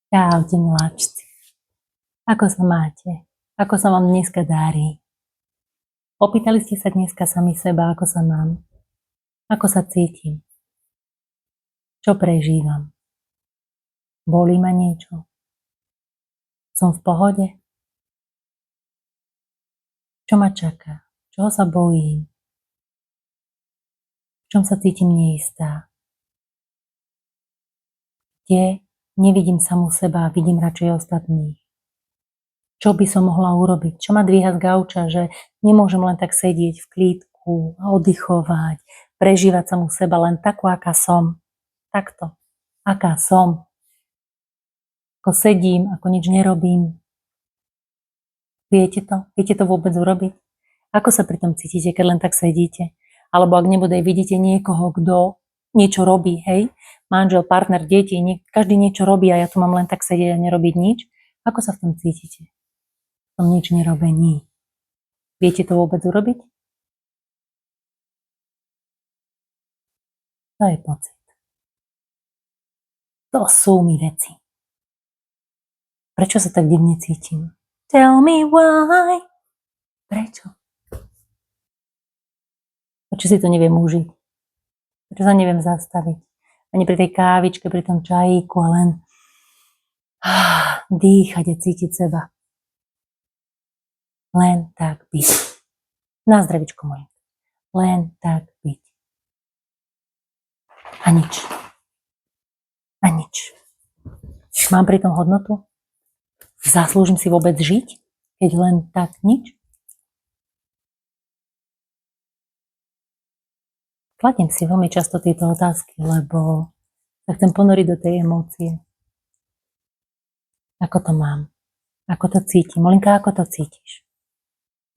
Čaute, miláčci. Ako sa máte? Ako sa vám dneska darí? Opýtali ste sa dneska sami seba, ako sa mám? Ako sa cítim? Čo prežívam? Bolí ma niečo? Som v pohode? Čo ma čaká? Čoho sa bojím? V čom sa cítim neistá? Kde nevidím samú seba a vidím radšej ostatných? Čo by som mohla urobiť? Čo ma dvíha z gauča, že nemôžem len tak sedieť v klídku a oddychovať, prežívať samú seba len takú, aká som. Takto. Aká som. Ako sedím, ako nič nerobím. Viete to? Viete to vôbec urobiť? Ako sa pri tom cítite, keď len tak sedíte? Alebo ak nebude, vidíte niekoho, kto niečo robí, hej? Manžel, partner, deti, každý niečo robí a ja tu mám len tak sedieť a nerobiť nič. Ako sa v tom cítite? V tom nič nerobení. Viete to vôbec urobiť? To je pocit. To sú mi veci. Prečo sa tak divne cítim? Tell me why. Prečo? Prečo si to neviem užiť? Prečo sa neviem zastaviť? Ani pri tej kávičke, pri tom čajíku, a len dýchať a cítiť seba. Len tak byť. Na zdravičko moje. Len tak byť. A nič. A nič. Mám pri tom hodnotu? Zaslúžim si vôbec žiť, keď len tak nič? Kladiem si veľmi často tieto otázky, lebo sa chcem ponoriť do tej emócie. Ako to mám? Ako to cítim? Molinka, ako to cítiš?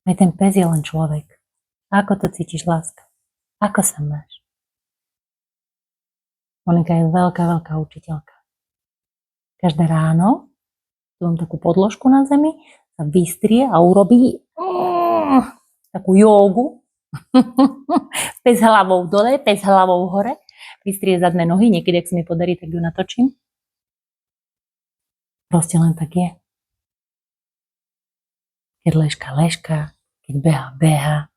Aj ten pes je len človek. Ako to cítiš, láska? Ako sa máš? Molinka je veľká, veľká učiteľka. Každé ráno, tu mám takú podložku na zemi, sa vystrie a urobí takú jógu. Pes hlavou dole, pes hlavou hore. Vystrie zadné nohy, niekedy, ak sa mi podarí, tak ju natočím. Proste len tak je. Keď ležka, keď beha,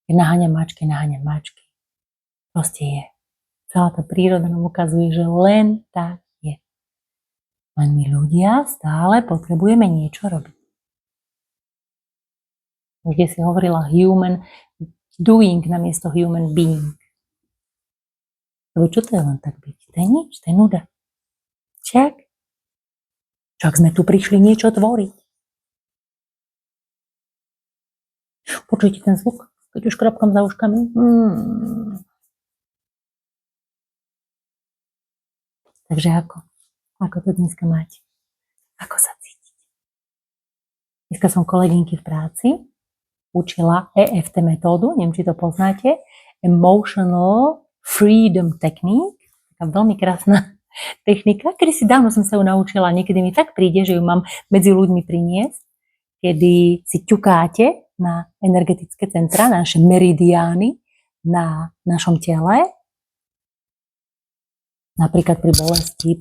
keď naháňa mačky. Proste je. Celá tá príroda nám ukazuje, že len tak je. Len my ľudia stále potrebujeme niečo robiť. Kde si hovorila human doing namiesto human being. Lebo čo to je len tak byť? To je nič, to je nuda. Čak sme tu prišli niečo tvoriť. Počujete ten zvuk? Keď už krapkám za uškami. Takže ako? Ako to dneska máte? Ako sa cítite? Dneska som kolegynky v práci učila EFT metódu, neviem, či to poznáte, Emotional Freedom Technique, taká veľmi krásna technika, kedy si dávno som sa ju naučila, niekedy mi tak príde, že ju mám medzi ľuďmi priniesť, kedy si ťukáte na energetické centra, na naše meridiány na našom tele, napríklad pri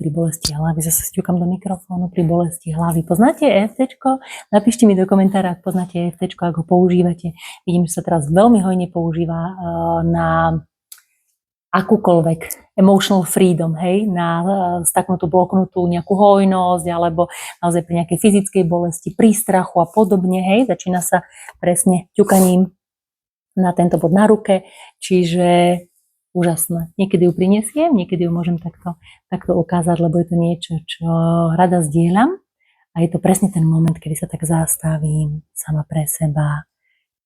bolesti hlavy, zase sťukam do mikrofónu, pri bolesti hlavy. Poznáte EFTčko? Napíšte mi do komentára, ak poznáte EFTčko, ak ho používate. Vidím, že sa teraz veľmi hojne používa na akúkoľvek emotional freedom, hej, na staknutú, bloknutú nejakú hojnosť, alebo naozaj pri nejakej fyzickej bolesti, pri strachu a podobne, hej, začína sa presne ťukaním na tento bod na ruke, čiže úžasné. Niekedy ju prinesiem, niekedy ju môžem takto ukázať, lebo je to niečo, čo rada zdieľam a je to presne ten moment, kedy sa tak zastavím sama pre seba,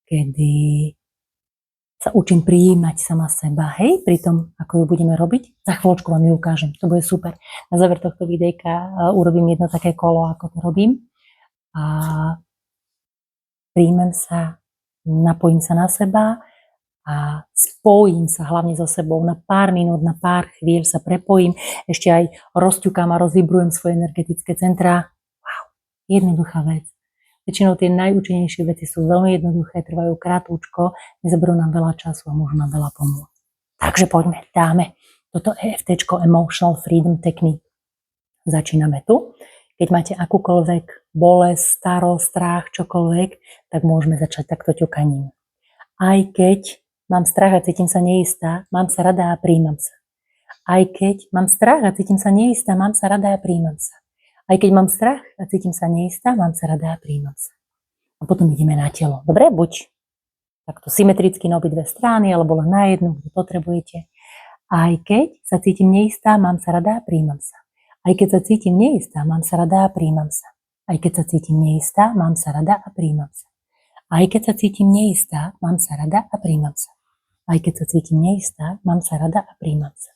kedy sa učím prijímať sama seba, hej, pri tom, ako ju budeme robiť. Za chvíľočku vám ju ukážem, to bude super. Na záver tohto videjka urobím jedno také kolo, ako to robím. A príjmem sa, napojím sa na seba a spojím sa hlavne so sebou na pár minút, na pár chvíľ sa prepojím, ešte aj rozťukám a rozvibrujem svoje energetické centrá. Wow, jednoduchá vec. Väčšinou tie najúčinnejšie veci sú veľmi jednoduché, trvajú krátúčko, nezaberú nám veľa času a môžu nám veľa pomôcť. Takže poďme, dáme toto EFTčko Emotional Freedom Technique. Začíname tu. Keď máte akúkoľvek bolesť, starosť, strach, čokoľvek, tak môžeme začať takto ťukaním. Aj keď mám strach a cítim sa neistá, mám sa rada a príjmam sa. Aj keď mám strach a cítim sa neistá, mám sa rada a príjmam sa. Aj keď mám strach a cítim sa neistá, mám sa rada a príjmam sa. A potom ideme na telo. Dobre? Buď takto symetricky na obidve strany, alebo len na jednu, kde potrebujete. Aj keď sa cítim neistá, mám sa rada a príjmam sa. Aj keď sa cítim neistá, mám sa rada a príjmam sa. Aj keď sa cítim neistá, mám sa rada a príjmam sa. Aj keď sa cítim neistá, mám sa rada a príjmam sa. Aj keď sa cítim neistá, mám sa rada a príjmam sa.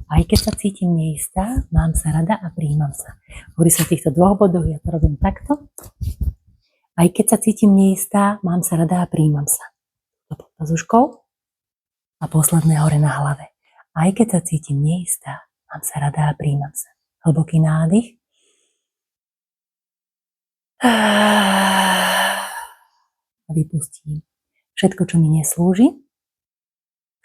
Aj keď sa cítim neistá, mám sa rada a príjmam sa. Hovorí sa v týchto dvoch bodoch, ja to robím takto. Aj keď sa cítim neistá, mám sa rada a príjmam sa. Pod pazuškou a posledné hore na hlave. Aj keď sa cítim neistá, mám sa rada a príjmam sa. Hlboký nádych. A vypustím. Všetko, čo mi neslúži,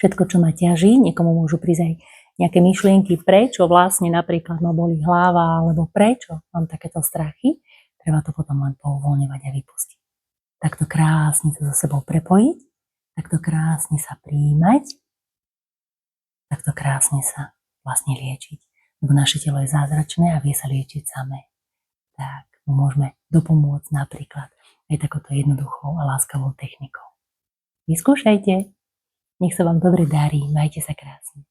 všetko, čo ma ťaží, niekomu môžu prísť aj nejaké myšlienky, prečo vlastne napríklad ma bolí hlava, alebo prečo mám takéto strachy, treba to potom len pouvoľňovať a vypustiť. Takto krásne sa so sebou prepojiť, takto krásne sa prijímať, takto krásne sa vlastne liečiť. Lebo naše telo je zázračné a vie sa liečiť samé. Tak mu môžeme dopomôcť napríklad aj takouto jednoduchou a láskavou technikou. Vyskúšajte, nech sa vám dobre darí, majte sa krásne.